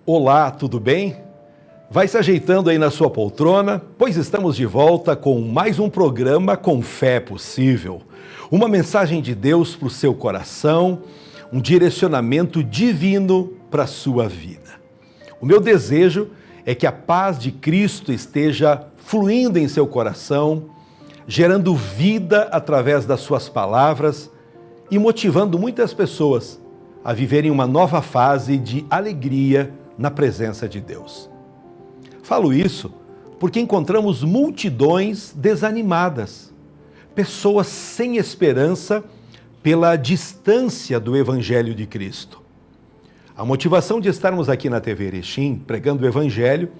Olá, tudo bem? Vai se ajeitando aí na sua poltrona, pois estamos de volta com mais um programa Com Fé Possível. Uma mensagem de Deus para o seu coração, um direcionamento divino para a sua vida. O meu desejo é que a paz de Cristo esteja fluindo em seu coração, gerando vida através das suas palavras e motivando muitas pessoas a viverem uma nova fase de alegria na presença de Deus. Falo isso porque encontramos multidões desanimadas, pessoas sem esperança pela distância do Evangelho de Cristo. A motivação de estarmos aqui na TV Erechim, pregando o Evangelho,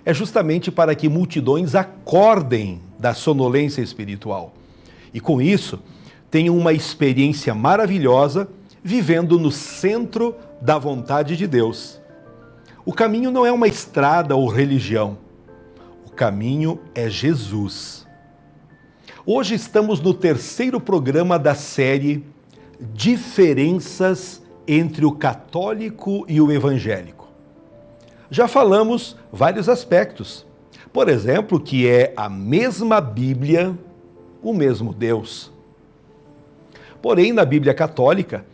é justamente para que multidões acordem da sonolência espiritual e, com isso, tenham uma experiência maravilhosa vivendo no centro da vontade de Deus. O caminho não é uma estrada ou religião. O caminho é Jesus. Hoje estamos no terceiro programa da série Diferenças entre o católico e o evangélico. Já falamos vários aspectos. Por exemplo, que é a mesma Bíblia, o mesmo Deus. Porém, na Bíblia Católica,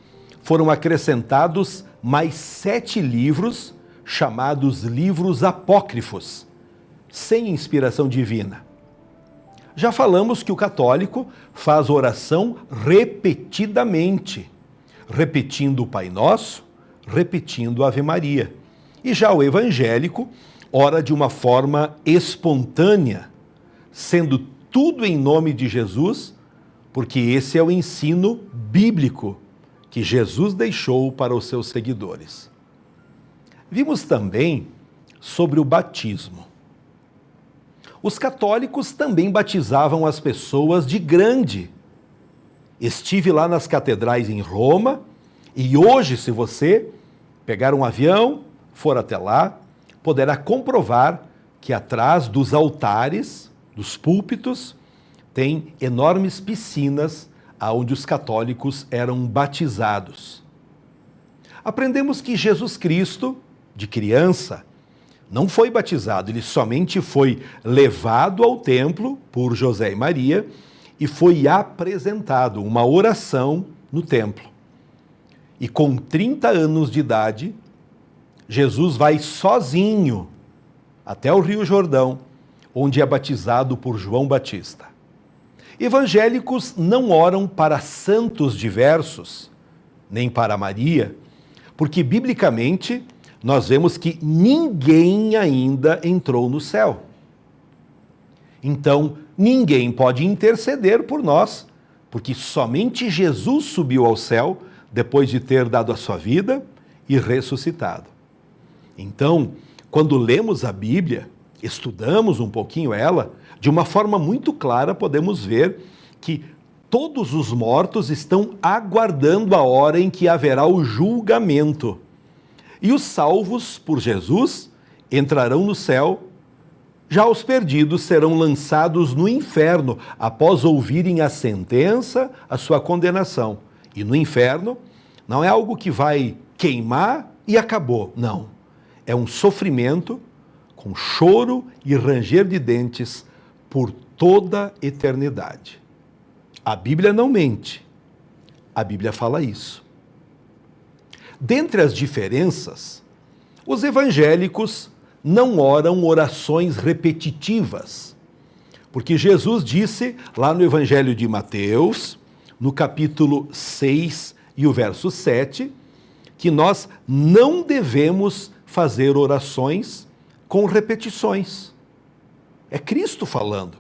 foram acrescentados mais 7 livros chamados livros apócrifos, sem inspiração divina. Já falamos que o católico faz oração repetidamente, repetindo o Pai Nosso, repetindo a Ave Maria. E já o evangélico ora de uma forma espontânea, sendo tudo em nome de Jesus, porque esse é o ensino bíblico que Jesus deixou para os seus seguidores. Vimos também sobre o batismo. Os católicos também batizavam as pessoas de grande. Estive lá nas catedrais em Roma e hoje, se você pegar um avião, for até lá, poderá comprovar que atrás dos altares, dos púlpitos, tem enormes piscinas onde os católicos eram batizados. Aprendemos que Jesus Cristo, de criança, não foi batizado, ele somente foi levado ao templo por José e Maria e foi apresentado uma oração no templo. E com 30 anos de idade, Jesus vai sozinho até o Rio Jordão, onde é batizado por João Batista. Evangélicos não oram para santos diversos, nem para Maria, porque biblicamente nós vemos que ninguém ainda entrou no céu. Então, ninguém pode interceder por nós, porque somente Jesus subiu ao céu depois de ter dado a sua vida e ressuscitado. Então, quando lemos a Bíblia, estudamos um pouquinho ela, de uma forma muito clara podemos ver que todos os mortos estão aguardando a hora em que haverá o julgamento. E os salvos por Jesus entrarão no céu, já os perdidos serão lançados no inferno após ouvirem a sentença, a sua condenação. E no inferno não é algo que vai queimar e acabou, não. É um sofrimento com choro e ranger de dentes por toda a eternidade. A Bíblia não mente, a Bíblia fala isso. Dentre as diferenças, os evangélicos não oram orações repetitivas, porque Jesus disse lá no Evangelho de Mateus, no capítulo 6 e o verso 7, que nós não devemos fazer orações com repetições. É Cristo falando.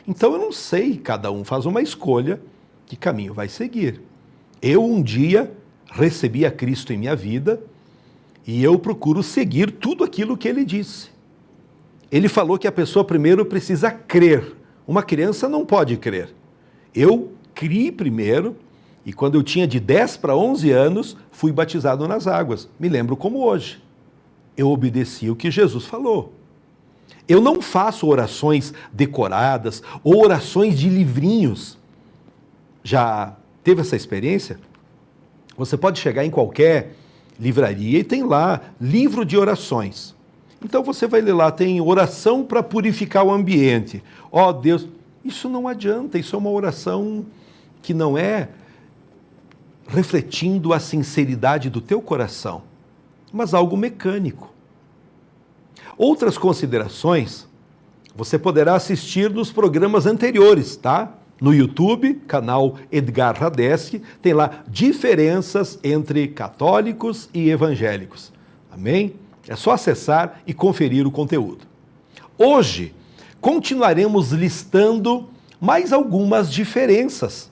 Então eu não sei, cada um faz uma escolha, que caminho vai seguir. Eu um dia recebi a Cristo em minha vida e eu procuro seguir tudo aquilo que ele disse. Ele falou que a pessoa primeiro precisa crer. Uma criança não pode crer. Eu criei primeiro e quando eu tinha de 10 para 11 anos, fui batizado nas águas. Me lembro como hoje. Eu obedeci o que Jesus falou. Eu não faço orações decoradas ou orações de livrinhos. Já teve essa experiência? Você pode chegar em qualquer livraria e tem lá livro de orações. Então você vai ler lá, tem oração para purificar o ambiente. Ó Deus, isso não adianta, isso é uma oração que não é refletindo a sinceridade do teu coração, mas algo mecânico. Outras considerações você poderá assistir nos programas anteriores, tá? No YouTube, canal Edgar Radeski, tem lá diferenças entre católicos e evangélicos. Amém? É só acessar e conferir o conteúdo. Hoje, continuaremos listando mais algumas diferenças.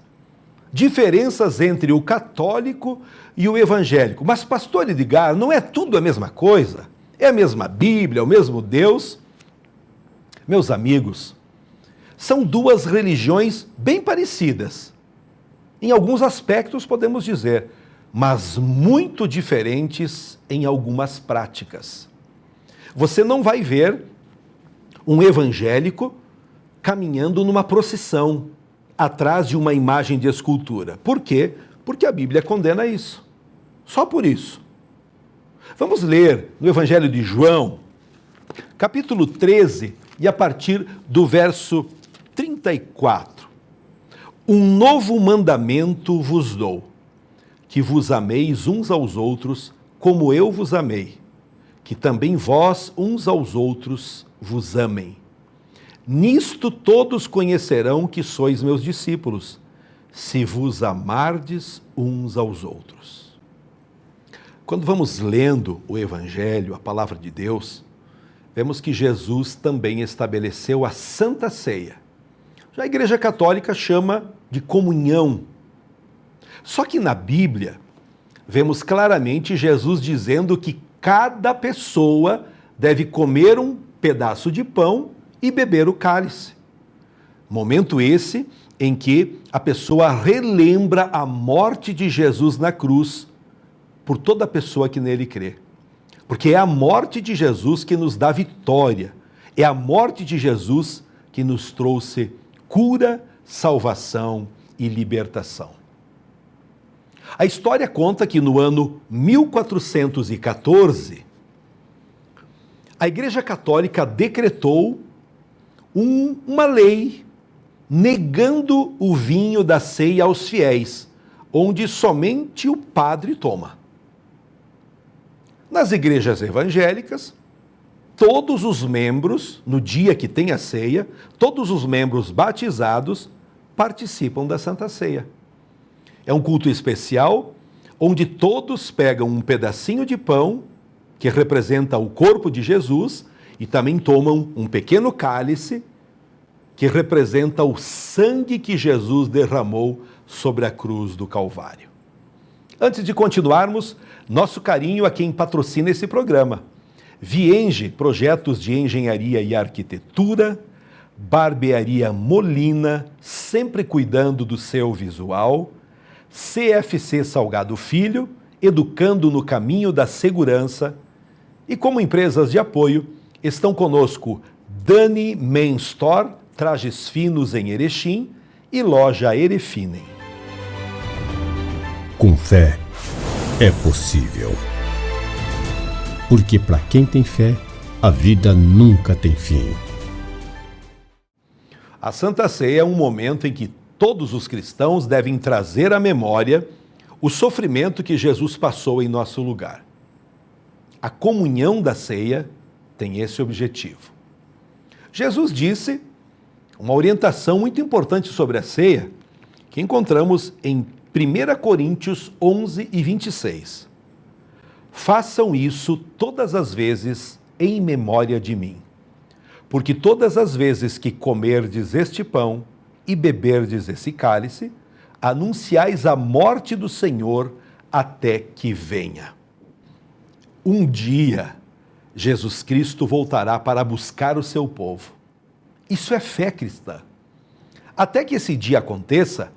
Diferenças entre o católico e o evangélico. Mas, pastor Edgar, não é tudo a mesma coisa? É a mesma Bíblia, é o mesmo Deus? Meus amigos, são duas religiões bem parecidas. Em alguns aspectos, podemos dizer, mas muito diferentes em algumas práticas. Você não vai ver um evangélico caminhando numa procissão atrás de uma imagem de escultura. Por quê? Porque a Bíblia condena isso. Só por isso. Vamos ler no Evangelho de João, capítulo 13, e a partir do verso 34. Um novo mandamento vos dou, que vos ameis uns aos outros, como eu vos amei, que também vós uns aos outros vos amem. Nisto todos conhecerão que sois meus discípulos, se vos amardes uns aos outros. Quando vamos lendo o Evangelho, a palavra de Deus, vemos que Jesus também estabeleceu a Santa Ceia. Já a Igreja Católica chama de comunhão. Só que na Bíblia, vemos claramente Jesus dizendo que cada pessoa deve comer um pedaço de pão e beber o cálice. Momento esse em que a pessoa relembra a morte de Jesus na cruz por toda pessoa que nele crê. Porque é a morte de Jesus que nos dá vitória. É a morte de Jesus que nos trouxe cura, salvação e libertação. A história conta que no ano 1414, a Igreja Católica decretou uma lei negando o vinho da ceia aos fiéis, onde somente o padre toma. Nas igrejas evangélicas, todos os membros, no dia que tem a ceia, todos os membros batizados participam da Santa Ceia. É um culto especial, onde todos pegam um pedacinho de pão, que representa o corpo de Jesus, e também tomam um pequeno cálice, que representa o sangue que Jesus derramou sobre a cruz do Calvário. Antes de continuarmos, nosso carinho a quem patrocina esse programa. Vienge, projetos de engenharia e arquitetura, Barbearia Molina, sempre cuidando do seu visual, CFC Salgado Filho, educando no caminho da segurança, e como empresas de apoio, estão conosco Dani Men Store, trajes finos em Erechim, e loja Erefinem. Com fé é possível. Porque para quem tem fé, a vida nunca tem fim. A Santa Ceia é um momento em que todos os cristãos devem trazer à memória o sofrimento que Jesus passou em nosso lugar. A comunhão da ceia tem esse objetivo. Jesus disse uma orientação muito importante sobre a ceia, que encontramos em 1 Coríntios 11 e 26. Façam isso todas as vezes em memória de mim. Porque todas as vezes que comerdes este pão e beberdes esse cálice, anunciais a morte do Senhor até que venha. Um dia, Jesus Cristo voltará para buscar o seu povo. Isso é fé cristã. Até que esse dia aconteça,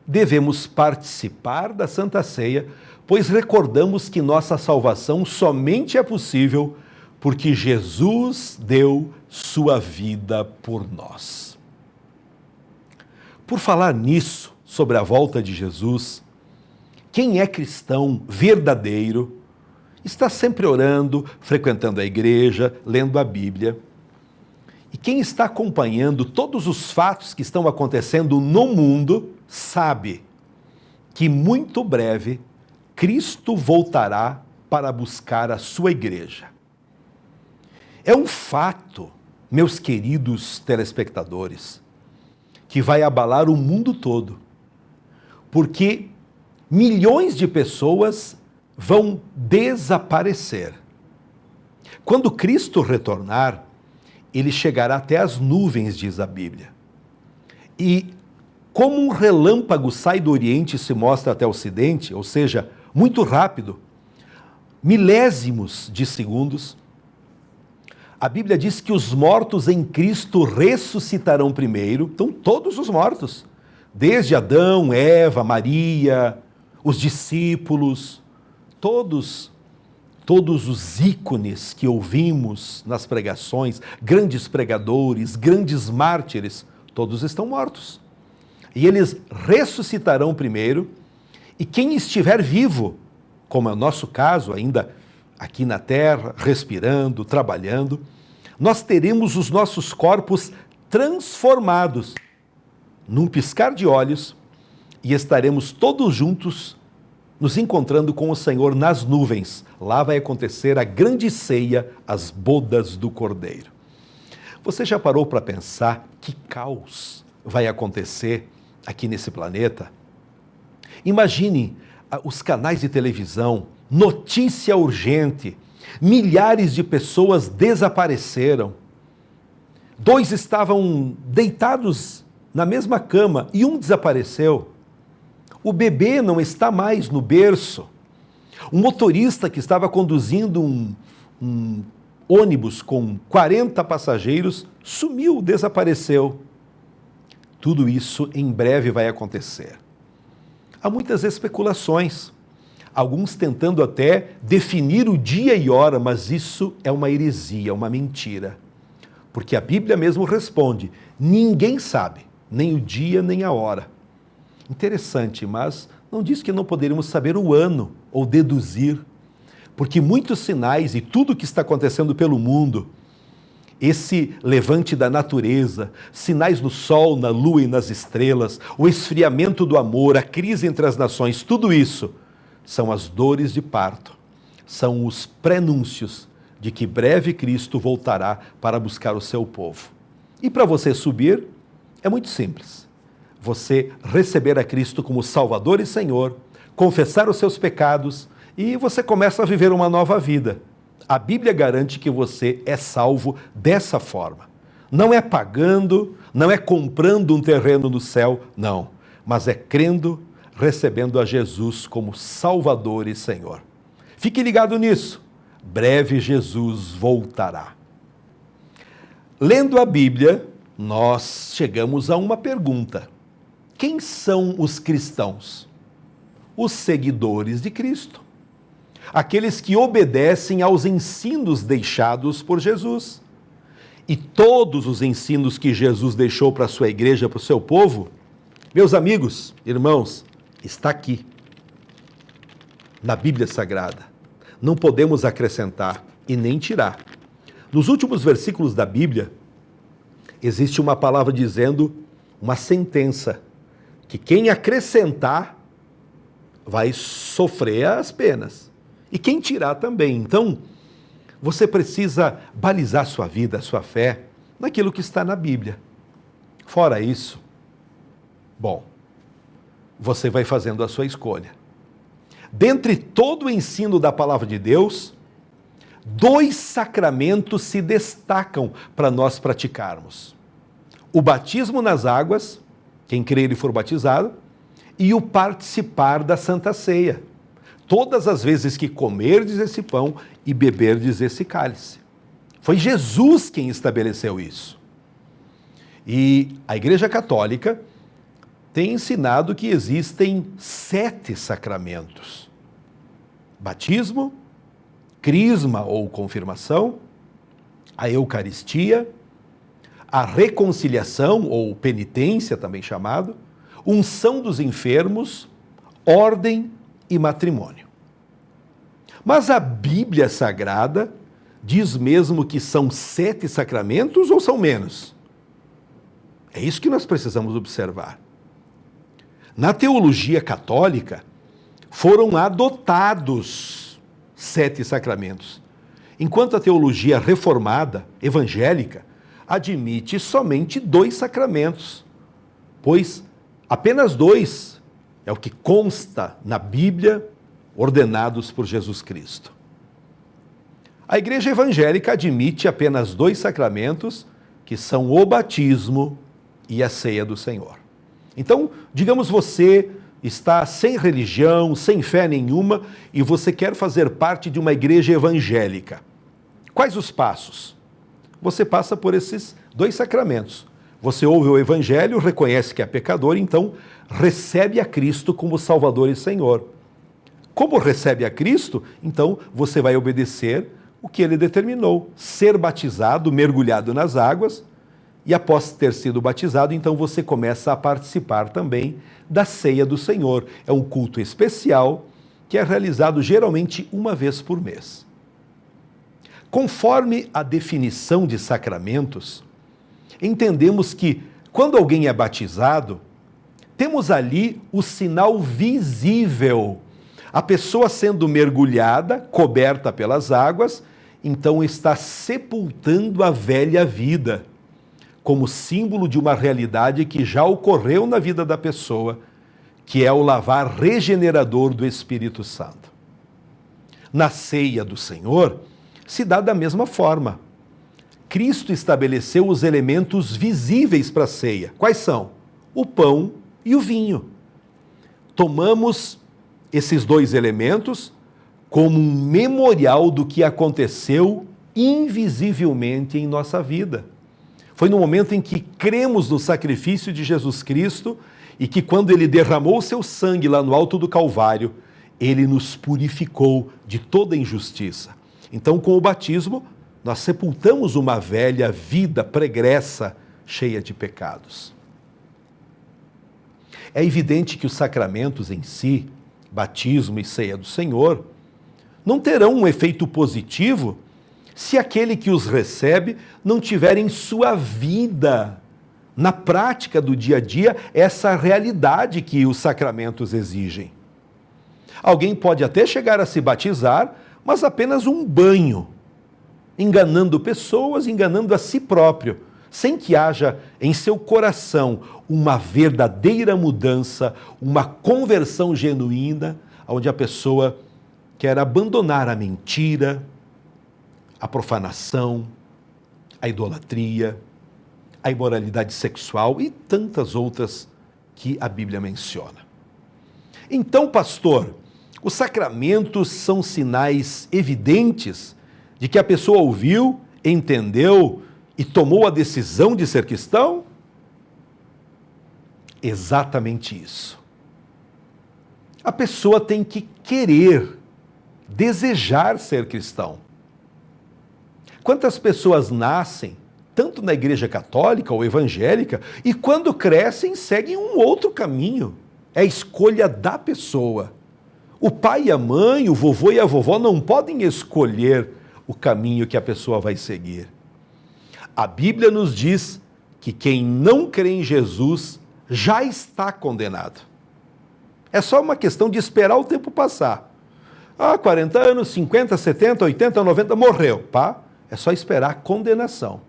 devemos participar da Santa Ceia, pois recordamos que nossa salvação somente é possível porque Jesus deu sua vida por nós. Por falar nisso, sobre a volta de Jesus, quem é cristão verdadeiro está sempre orando, frequentando a igreja, lendo a Bíblia. E quem está acompanhando todos os fatos que estão acontecendo no mundo, sabe que muito breve Cristo voltará para buscar a sua igreja. É um fato, meus queridos telespectadores, que vai abalar o mundo todo, porque milhões de pessoas vão desaparecer. Quando Cristo retornar, ele chegará até as nuvens, diz a Bíblia. E como um relâmpago sai do Oriente e se mostra até o Ocidente, ou seja, muito rápido, milésimos de segundos, a Bíblia diz que os mortos em Cristo ressuscitarão primeiro. Então, todos os mortos, desde Adão, Eva, Maria, os discípulos, todos os ícones que ouvimos nas pregações, grandes pregadores, grandes mártires, todos estão mortos. E eles ressuscitarão primeiro, e quem estiver vivo, como é o nosso caso, ainda aqui na terra, respirando, trabalhando, nós teremos os nossos corpos transformados num piscar de olhos e estaremos todos juntos nos encontrando com o Senhor nas nuvens. Lá vai acontecer a grande ceia, as bodas do Cordeiro. Você já parou para pensar que caos vai acontecer aqui nesse planeta? Imagine os canais de televisão, notícia urgente, milhares de pessoas desapareceram. 2 estavam deitados na mesma cama e um desapareceu. O bebê não está mais no berço. Um motorista que estava conduzindo um ônibus com 40 passageiros sumiu, desapareceu. Tudo isso em breve vai acontecer. Há muitas especulações, alguns tentando até definir o dia e hora, mas isso é uma heresia, uma mentira. Porque a Bíblia mesmo responde: ninguém sabe, nem o dia nem a hora. Interessante, mas não diz que não poderíamos saber o ano ou deduzir, porque muitos sinais e tudo o que está acontecendo pelo mundo, esse levante da natureza, sinais no sol, na lua e nas estrelas, o esfriamento do amor, a crise entre as nações, tudo isso são as dores de parto, são os prenúncios de que breve Cristo voltará para buscar o seu povo. E para você subir, é muito simples. Você receber a Cristo como Salvador e Senhor, confessar os seus pecados e você começa a viver uma nova vida. A Bíblia garante que você é salvo dessa forma. Não é pagando, não é comprando um terreno no céu, não. Mas é crendo, recebendo a Jesus como Salvador e Senhor. Fique ligado nisso. Breve Jesus voltará. Lendo a Bíblia, nós chegamos a uma pergunta. Quem são os cristãos? Os seguidores de Cristo. Aqueles que obedecem aos ensinos deixados por Jesus. E todos os ensinos que Jesus deixou para a sua igreja, para o seu povo, meus amigos, irmãos, está aqui, na Bíblia Sagrada. Não podemos acrescentar e nem tirar. Nos últimos versículos da Bíblia, existe uma palavra dizendo uma sentença, que quem acrescentar vai sofrer as penas. E quem tirar também. Então, você precisa balizar sua vida, sua fé, naquilo que está na Bíblia. Fora isso, bom, você vai fazendo a sua escolha. Dentre todo o ensino da palavra de Deus, 2 sacramentos se destacam para nós praticarmos. O batismo nas águas, quem crer e for batizado, e o participar da Santa Ceia. Todas as vezes que comerdes esse pão e beberdes esse cálice. Foi Jesus quem estabeleceu isso. E a Igreja Católica tem ensinado que existem 7 sacramentos. Batismo, crisma ou confirmação, a Eucaristia, a reconciliação ou penitência, também chamado, unção dos enfermos, ordem e matrimônio. Mas a Bíblia Sagrada diz mesmo que são 7 sacramentos ou são menos? É isso que nós precisamos observar. Na teologia católica, foram adotados 7 sacramentos, enquanto a teologia reformada, evangélica, admite somente 2 sacramentos, pois apenas 2 é o que consta na Bíblia, ordenados por Jesus Cristo. A Igreja Evangélica admite apenas 2 sacramentos, que são o batismo e a ceia do Senhor. Então, digamos você está sem religião, sem fé nenhuma, e você quer fazer parte de uma igreja evangélica. Quais os passos? Você passa por esses 2 sacramentos. Você ouve o Evangelho, reconhece que é pecador, então recebe a Cristo como Salvador e Senhor. Como recebe a Cristo, então você vai obedecer o que ele determinou, ser batizado, mergulhado nas águas, e após ter sido batizado, então você começa a participar também da ceia do Senhor. É um culto especial que é realizado geralmente uma vez por mês. Conforme a definição de sacramentos, entendemos que quando alguém é batizado, temos ali o sinal visível. A pessoa sendo mergulhada, coberta pelas águas, então está sepultando a velha vida, como símbolo de uma realidade que já ocorreu na vida da pessoa, que é o lavar regenerador do Espírito Santo. Na ceia do Senhor, se dá da mesma forma. Cristo estabeleceu os elementos visíveis para a ceia. Quais são? O pão e o vinho. Tomamos esses 2 elementos como um memorial do que aconteceu invisivelmente em nossa vida. Foi no momento em que cremos no sacrifício de Jesus Cristo e que quando ele derramou o seu sangue lá no alto do Calvário, ele nos purificou de toda injustiça. Então, com o batismo, nós sepultamos uma velha vida pregressa, cheia de pecados. É evidente que os sacramentos em si, batismo e ceia do Senhor, não terão um efeito positivo se aquele que os recebe não tiver em sua vida, na prática do dia a dia, essa realidade que os sacramentos exigem. Alguém pode até chegar a se batizar, mas apenas um banho, enganando pessoas, enganando a si próprio, sem que haja em seu coração uma verdadeira mudança, uma conversão genuína, onde a pessoa quer abandonar a mentira, a profanação, a idolatria, a imoralidade sexual e tantas outras que a Bíblia menciona. Então, pastor, os sacramentos são sinais evidentes de que a pessoa ouviu, entendeu e tomou a decisão de ser cristão? Exatamente isso. A pessoa tem que querer, desejar ser cristão. Quantas pessoas nascem, tanto na igreja católica ou evangélica, e quando crescem seguem um outro caminho. É a escolha da pessoa. O pai e a mãe, o vovô e a vovó não podem escolher o caminho que a pessoa vai seguir. A Bíblia nos diz que quem não crê em Jesus já está condenado. É só uma questão de esperar o tempo passar. 40 anos, 50, 70, 80, 90, morreu, pá. É só esperar a condenação.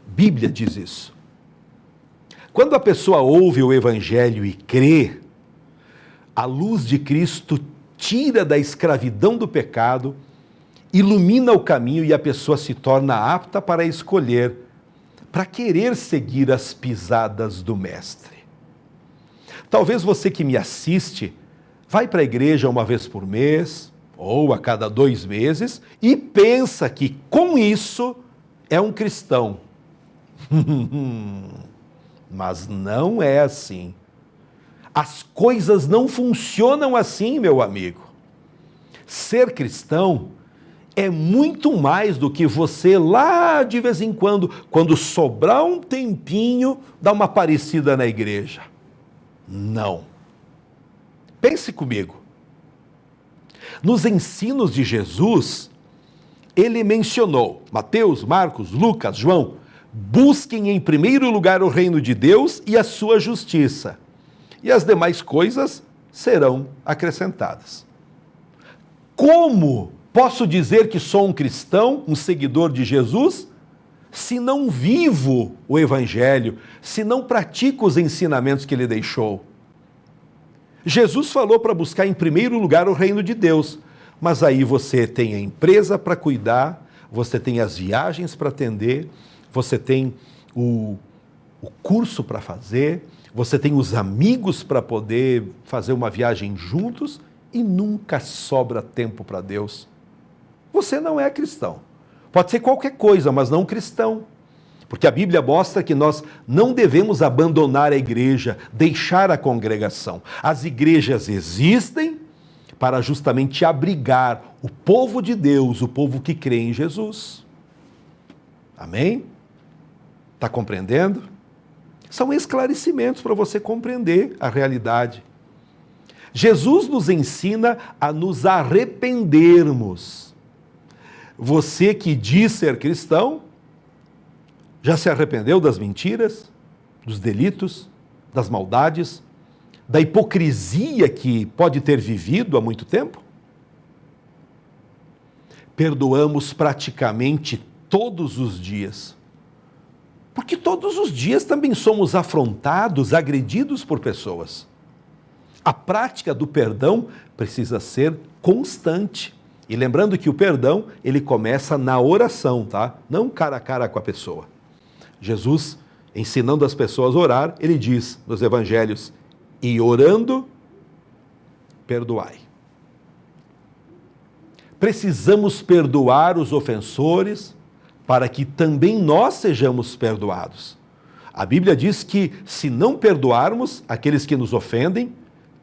Bíblia diz isso. Quando a pessoa ouve o Evangelho e crê, a luz de Cristo tira da escravidão do pecado, ilumina o caminho e a pessoa se torna apta para escolher, para querer seguir as pisadas do Mestre. Talvez você que me assiste vai para a igreja uma vez por mês, ou a cada 2 meses, e pensa que com isso é um cristão. Mas não é assim. As coisas não funcionam assim, meu amigo. Ser cristão é muito mais do que você lá de vez em quando sobrar um tempinho, dar uma aparecida na igreja. Não. Pense comigo. Nos ensinos de Jesus, ele mencionou, Mateus, Marcos, Lucas, João, busquem em primeiro lugar o reino de Deus e a sua justiça, e as demais coisas serão acrescentadas. Como posso dizer que sou um cristão, um seguidor de Jesus, se não vivo o Evangelho, se não pratico os ensinamentos que ele deixou? Jesus falou para buscar em primeiro lugar o reino de Deus, mas aí você tem a empresa para cuidar, você tem as viagens para atender, você tem o curso para fazer, você tem os amigos para poder fazer uma viagem juntos e nunca sobra tempo para Deus. Você não é cristão. Pode ser qualquer coisa, mas não cristão. Porque a Bíblia mostra que nós não devemos abandonar a igreja, deixar a congregação. As igrejas existem para justamente abrigar o povo de Deus, o povo que crê em Jesus. Amém? Está compreendendo? São esclarecimentos para você compreender a realidade. Jesus nos ensina a nos arrependermos. Você que diz ser cristão, já se arrependeu das mentiras, dos delitos, das maldades, da hipocrisia que pode ter vivido há muito tempo? Perdoamos praticamente todos os dias. Porque todos os dias também somos afrontados, agredidos por pessoas. A prática do perdão precisa ser constante. E lembrando que o perdão, ele começa na oração, tá? Não cara a cara com a pessoa. Jesus, ensinando as pessoas a orar, ele diz nos evangelhos, e orando, perdoai. Precisamos perdoar os ofensores para que também nós sejamos perdoados. A Bíblia diz que se não perdoarmos aqueles que nos ofendem,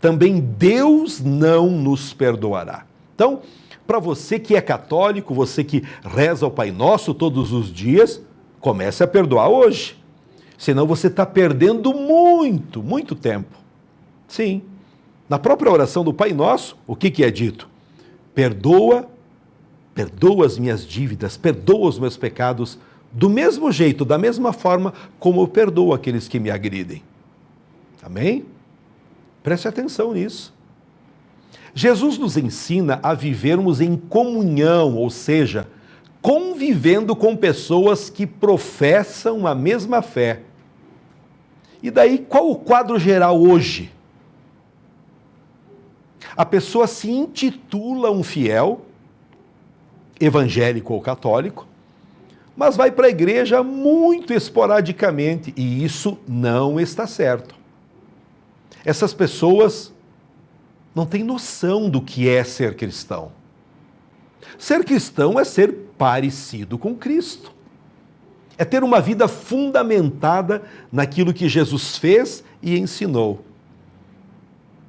também Deus não nos perdoará. Então, para você que é católico, você que reza o Pai Nosso todos os dias, comece a perdoar hoje. Senão você está perdendo muito tempo. Sim, na própria oração do Pai Nosso, o que é dito? Perdoa as minhas dívidas, perdoa os meus pecados, do mesmo jeito, da mesma forma como eu perdoo aqueles que me agridem. Amém? Preste atenção nisso. Jesus nos ensina a vivermos em comunhão, ou seja, convivendo com pessoas que professam a mesma fé. E daí, qual o quadro geral hoje? A pessoa se intitula um fiel, evangélico ou católico, mas vai para a igreja muito esporadicamente, e isso não está certo. Essas pessoas não têm noção do que é ser cristão. Ser cristão é ser parecido com Cristo. É ter uma vida fundamentada naquilo que Jesus fez e ensinou.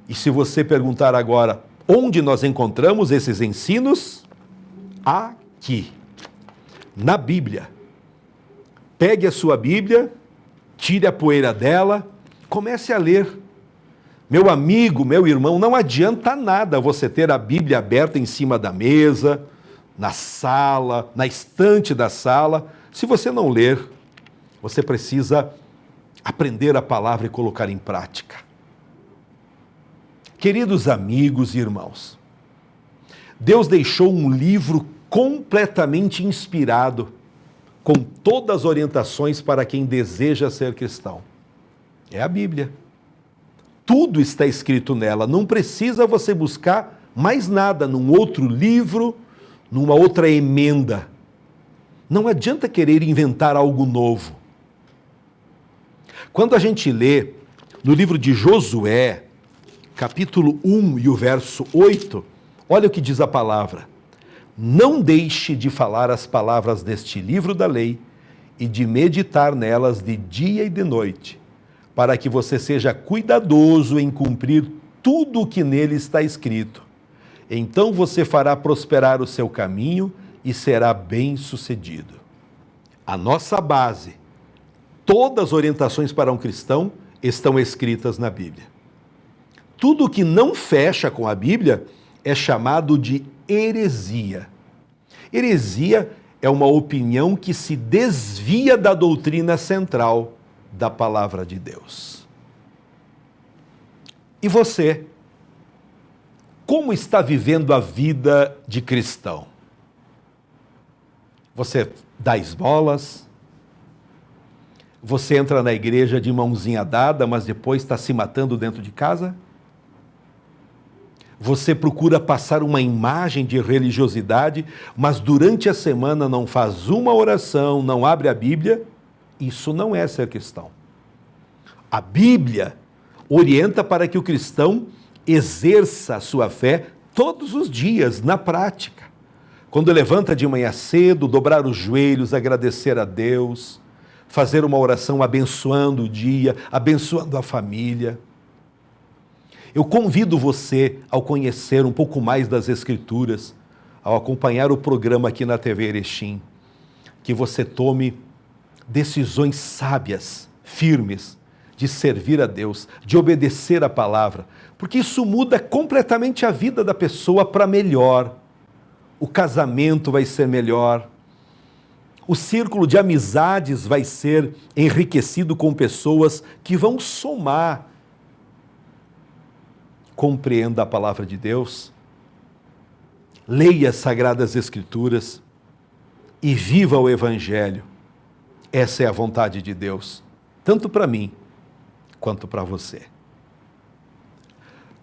E se você perguntar agora, onde nós encontramos esses ensinos? Aqui, na Bíblia. Pegue a sua Bíblia, tire a poeira dela, comece a ler. Meu amigo, meu irmão, não adianta nada você ter a Bíblia aberta em cima da mesa, na sala, na estante da sala. Se você não ler, você precisa aprender a palavra e colocar em prática. Queridos amigos e irmãos, Deus deixou um livro completamente inspirado, com todas as orientações para quem deseja ser cristão. É a Bíblia. Tudo está escrito nela, não precisa você buscar mais nada num outro livro, numa outra emenda. Não adianta querer inventar algo novo. Quando a gente lê no livro de Josué, capítulo 1 e o verso 8, olha o que diz a palavra. Não deixe de falar as palavras deste livro da lei e de meditar nelas de dia e de noite, para que você seja cuidadoso em cumprir tudo o que nele está escrito. Então você fará prosperar o seu caminho e será bem-sucedido. A nossa base, todas as orientações para um cristão estão escritas na Bíblia. Tudo que não fecha com a Bíblia é chamado de heresia. Heresia é uma opinião que se desvia da doutrina central da palavra de Deus. E você? Como está vivendo a vida de cristão? Você dá esmolas? Você entra na igreja de mãozinha dada, mas depois está se matando dentro de casa? Você procura passar uma imagem de religiosidade, mas durante a semana não faz uma oração, não abre a Bíblia? Isso não é ser cristão. A Bíblia orienta para que o cristão exerça a sua fé todos os dias, na prática. Quando levanta de manhã cedo, dobrar os joelhos, agradecer a Deus, fazer uma oração abençoando o dia, abençoando a família. Eu convido você ao conhecer um pouco mais das Escrituras, ao acompanhar o programa aqui na TV Erechim, que você tome decisões sábias, firmes, de servir a Deus, de obedecer a palavra, porque isso muda completamente a vida da pessoa para melhor. O casamento vai ser melhor, o círculo de amizades vai ser enriquecido com pessoas que vão somar. Compreenda a palavra de Deus, leia as Sagradas Escrituras e viva o Evangelho. Essa é a vontade de Deus, tanto para mim quanto para você.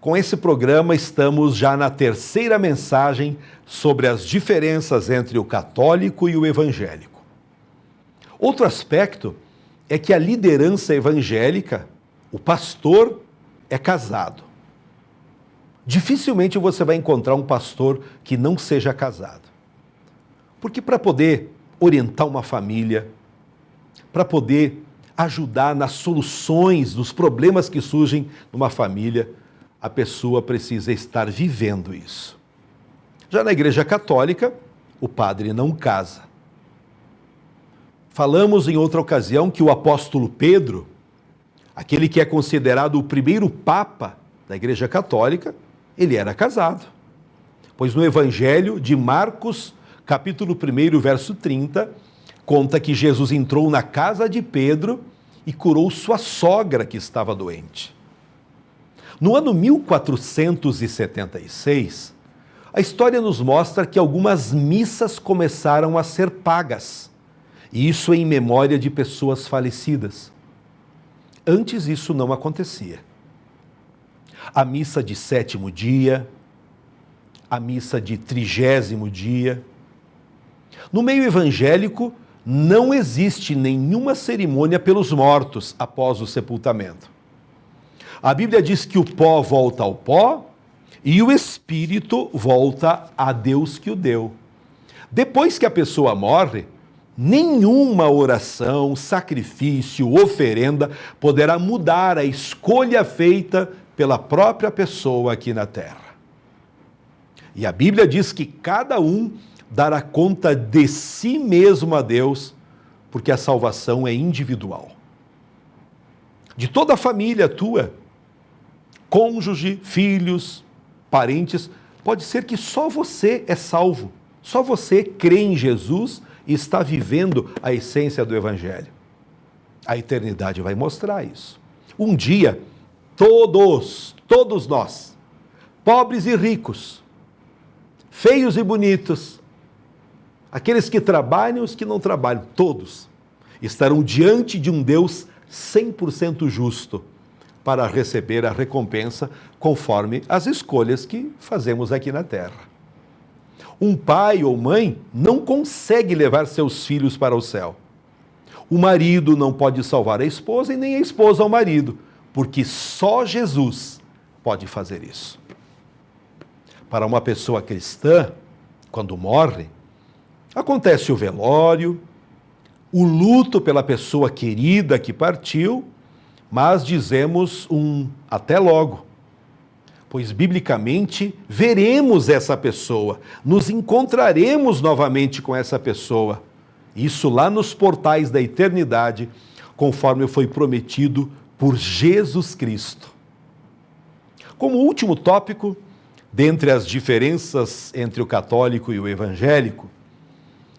Com esse programa estamos já na terceira mensagem sobre as diferenças entre o católico e o evangélico. Outro aspecto é que a liderança evangélica, o pastor, é casado. Dificilmente você vai encontrar um pastor que não seja casado. Porque para poder orientar uma família, para poder ajudar nas soluções dos problemas que surgem numa família, a pessoa precisa estar vivendo isso. Já na Igreja Católica, o padre não casa. Falamos em outra ocasião que o apóstolo Pedro, aquele que é considerado o primeiro papa da Igreja Católica, ele era casado. Pois no Evangelho de Marcos, capítulo 1, verso 30, conta que Jesus entrou na casa de Pedro e curou sua sogra que estava doente. No ano 1476, a história nos mostra que algumas missas começaram a ser pagas, e isso em memória de pessoas falecidas. Antes isso não acontecia. A missa de 7º dia, a missa de 30º dia. No meio evangélico, não existe nenhuma cerimônia pelos mortos após o sepultamento. A Bíblia diz que o pó volta ao pó e o espírito volta a Deus que o deu. Depois que a pessoa morre, nenhuma oração, sacrifício, oferenda poderá mudar a escolha feita pela própria pessoa aqui na terra. E a Bíblia diz que cada um dará conta de si mesmo a Deus, porque a salvação é individual. De toda a família tua, cônjuge, filhos, parentes, pode ser que só você é salvo, só você crê em Jesus e está vivendo a essência do Evangelho. A eternidade vai mostrar isso. Um dia, todos nós, pobres e ricos, feios e bonitos, aqueles que trabalham e os que não trabalham, todos estarão diante de um Deus 100% justo para receber a recompensa conforme as escolhas que fazemos aqui na terra. Um pai ou mãe não consegue levar seus filhos para o céu. O marido não pode salvar a esposa e nem a esposa ao marido, porque só Jesus pode fazer isso. Para uma pessoa cristã, quando morre, acontece o velório, o luto pela pessoa querida que partiu, mas dizemos até logo, pois biblicamente veremos essa pessoa, nos encontraremos novamente com essa pessoa, isso lá nos portais da eternidade, conforme foi prometido por Jesus Cristo. Como último tópico, dentre as diferenças entre o católico e o evangélico,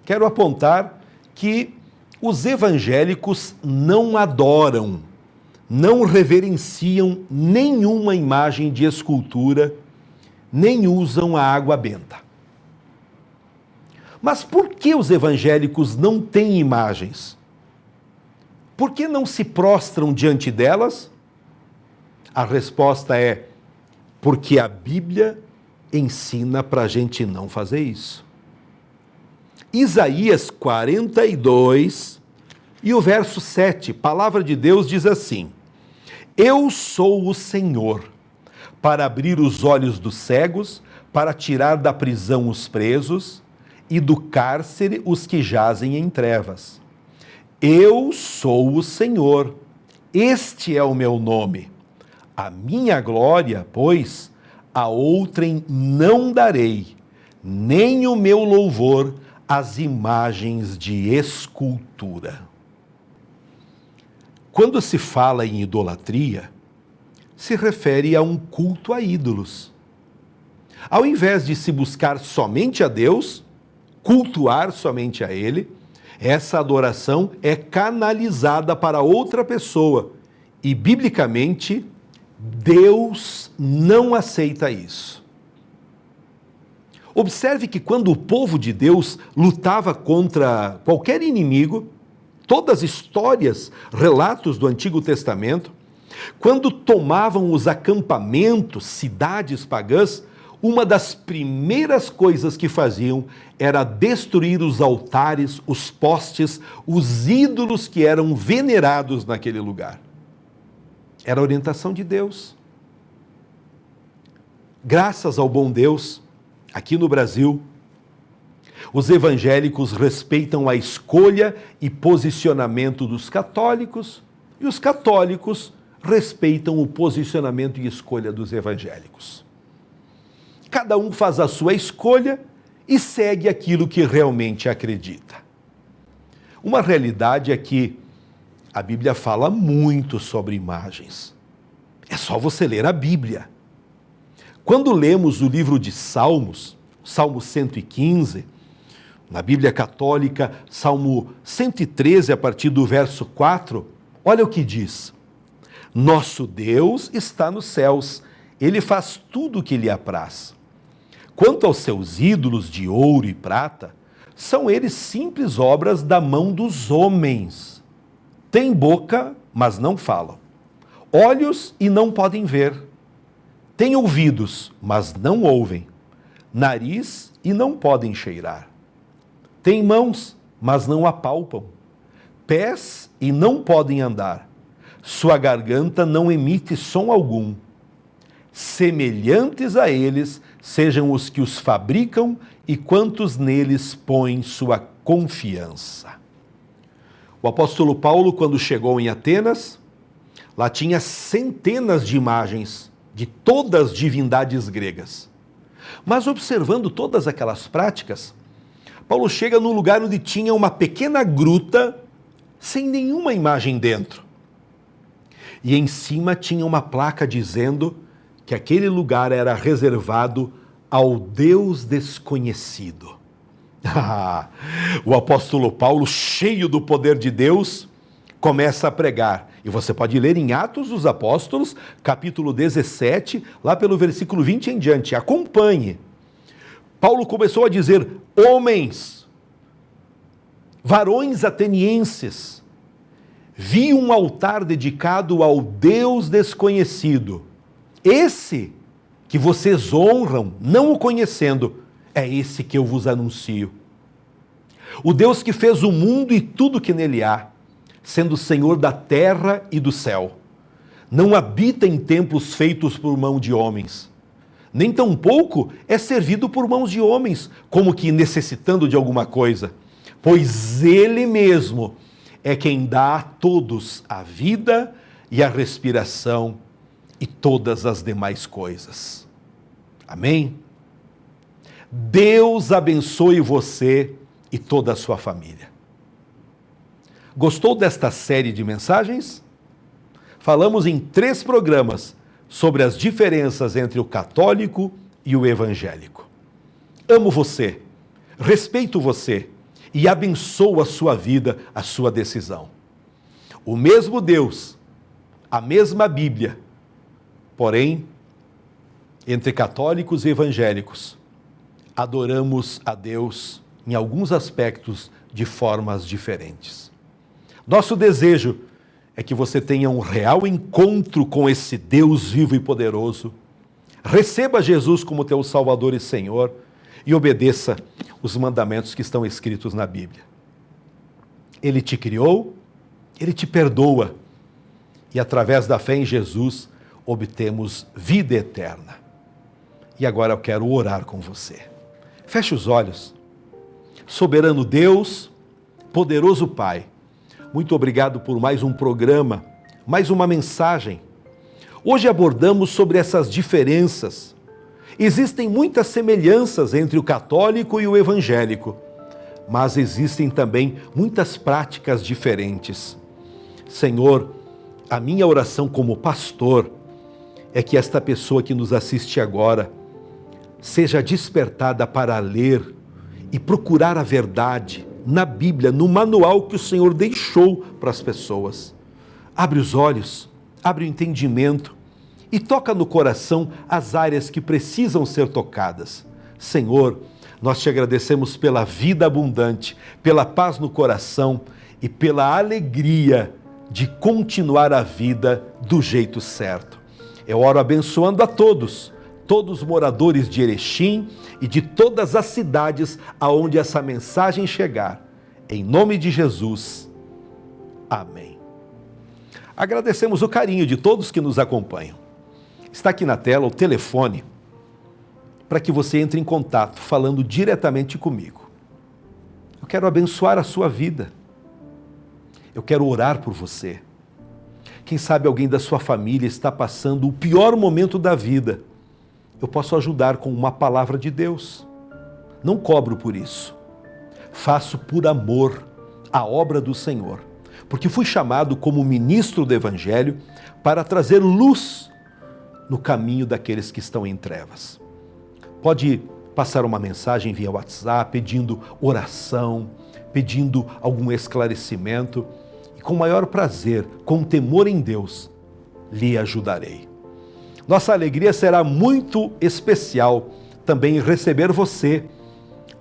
quero apontar que os evangélicos não adoram, não reverenciam nenhuma imagem de escultura, nem usam a água benta. Mas por que os evangélicos não têm imagens? Por que não se prostram diante delas? A resposta é porque a Bíblia ensina para a gente não fazer isso. Isaías 42 e o verso 7, palavra de Deus diz assim: Eu sou o Senhor, para abrir os olhos dos cegos, para tirar da prisão os presos e do cárcere os que jazem em trevas. Eu sou o Senhor, este é o meu nome. A minha glória, pois, a outrem não darei, nem o meu louvor às imagens de escultura. Quando se fala em idolatria, se refere a um culto a ídolos. Ao invés de se buscar somente a Deus, cultuar somente a Ele, essa adoração é canalizada para outra pessoa e, biblicamente, Deus não aceita isso. Observe que quando o povo de Deus lutava contra qualquer inimigo, todas as histórias, relatos do Antigo Testamento, quando tomavam os acampamentos, cidades pagãs, uma das primeiras coisas que faziam era destruir os altares, os postes, os ídolos que eram venerados naquele lugar. Era a orientação de Deus. Graças ao bom Deus, aqui no Brasil, os evangélicos respeitam a escolha e posicionamento dos católicos e os católicos respeitam o posicionamento e escolha dos evangélicos. Cada um faz a sua escolha e segue aquilo que realmente acredita. Uma realidade é que a Bíblia fala muito sobre imagens. É só você ler a Bíblia. Quando lemos o livro de Salmos, Salmo 115, na Bíblia Católica, Salmo 113, a partir do verso 4, olha o que diz: Nosso Deus está nos céus, Ele faz tudo o que lhe apraz. Quanto aos seus ídolos de ouro e prata, são eles simples obras da mão dos homens. Têm boca, mas não falam. Olhos e não podem ver. Têm ouvidos, mas não ouvem. Nariz e não podem cheirar. Têm mãos, mas não apalpam. Pés e não podem andar. Sua garganta não emite som algum. Semelhantes a eles sejam os que os fabricam e quantos neles põem sua confiança. O apóstolo Paulo, quando chegou em Atenas, lá tinha centenas de imagens de todas as divindades gregas. Mas observando todas aquelas práticas, Paulo chega num lugar onde tinha uma pequena gruta sem nenhuma imagem dentro. E em cima tinha uma placa dizendo que aquele lugar era reservado ao Deus desconhecido. O apóstolo Paulo, cheio do poder de Deus, começa a pregar. E você pode ler em Atos dos Apóstolos, capítulo 17, lá pelo versículo 20 em diante. Acompanhe. Paulo começou a dizer: homens, varões atenienses, vi um altar dedicado ao Deus desconhecido. Esse que vocês honram, não o conhecendo, é esse que eu vos anuncio. O Deus que fez o mundo e tudo que nele há, sendo Senhor da terra e do céu, não habita em templos feitos por mão de homens, nem tampouco é servido por mãos de homens, como que necessitando de alguma coisa, pois Ele mesmo é quem dá a todos a vida e a respiração e todas as demais coisas. Amém? Deus abençoe você e toda a sua família. Gostou desta série de mensagens? Falamos em 3 programas sobre as diferenças entre o católico e o evangélico. Amo você, respeito você e abençoo a sua vida, a sua decisão. O mesmo Deus, a mesma Bíblia, porém, entre católicos e evangélicos, adoramos a Deus em alguns aspectos de formas diferentes. Nosso desejo é que você tenha um real encontro com esse Deus vivo e poderoso, receba Jesus como teu Salvador e Senhor e obedeça os mandamentos que estão escritos na Bíblia. Ele te criou, Ele te perdoa e através da fé em Jesus obtemos vida eterna. E agora eu quero orar com você. Feche os olhos. Soberano Deus, poderoso Pai, muito obrigado por mais um programa, mais uma mensagem. Hoje abordamos sobre essas diferenças. Existem muitas semelhanças entre o católico e o evangélico, mas existem também muitas práticas diferentes. Senhor, a minha oração como pastor é que esta pessoa que nos assiste agora seja despertada para ler e procurar a verdade na Bíblia, no manual que o Senhor deixou para as pessoas. Abre os olhos, abre o entendimento e toca no coração as áreas que precisam ser tocadas. Senhor, nós te agradecemos pela vida abundante, pela paz no coração e pela alegria de continuar a vida do jeito certo. Eu oro abençoando a todos os moradores de Erechim e de todas as cidades aonde essa mensagem chegar. Em nome de Jesus. Amém. Agradecemos o carinho de todos que nos acompanham. Está aqui na tela o telefone para que você entre em contato falando diretamente comigo. Eu quero abençoar a sua vida. Eu quero orar por você. Quem sabe alguém da sua família está passando o pior momento da vida. Eu posso ajudar com uma palavra de Deus. Não cobro por isso. Faço por amor a obra do Senhor, porque fui chamado como ministro do Evangelho para trazer luz no caminho daqueles que estão em trevas. Pode passar uma mensagem via WhatsApp pedindo oração, pedindo algum esclarecimento e com maior prazer, com temor em Deus, lhe ajudarei. Nossa alegria será muito especial também em receber você,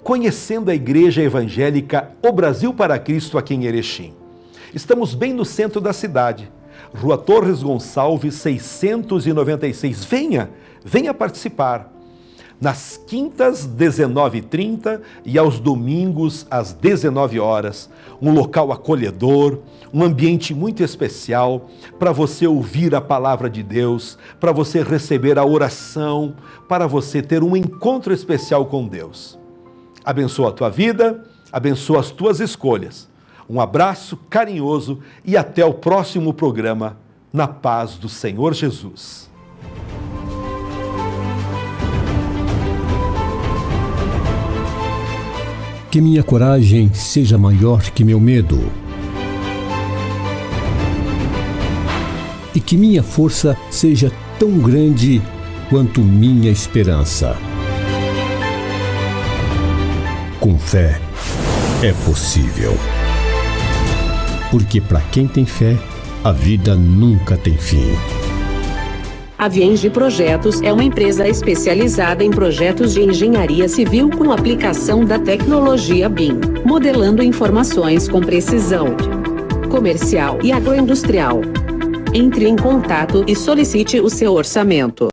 conhecendo a Igreja Evangélica O Brasil para Cristo aqui em Erechim. Estamos bem no centro da cidade, Rua Torres Gonçalves, 696. Venha participar. Nas quintas, 19h30 e aos domingos, às 19 horas. Um local acolhedor, um ambiente muito especial para você ouvir a palavra de Deus, para você receber a oração, para você ter um encontro especial com Deus. Abençoa a tua vida, abençoa as tuas escolhas. Um abraço carinhoso e até o próximo programa, na paz do Senhor Jesus. Que minha coragem seja maior que meu medo. E que minha força seja tão grande quanto minha esperança. Com fé é possível. Porque para quem tem fé, a vida nunca tem fim. A Vienge Projetos é uma empresa especializada em projetos de engenharia civil com aplicação da tecnologia BIM, modelando informações com precisão. Comercial e agroindustrial. Entre em contato e solicite o seu orçamento.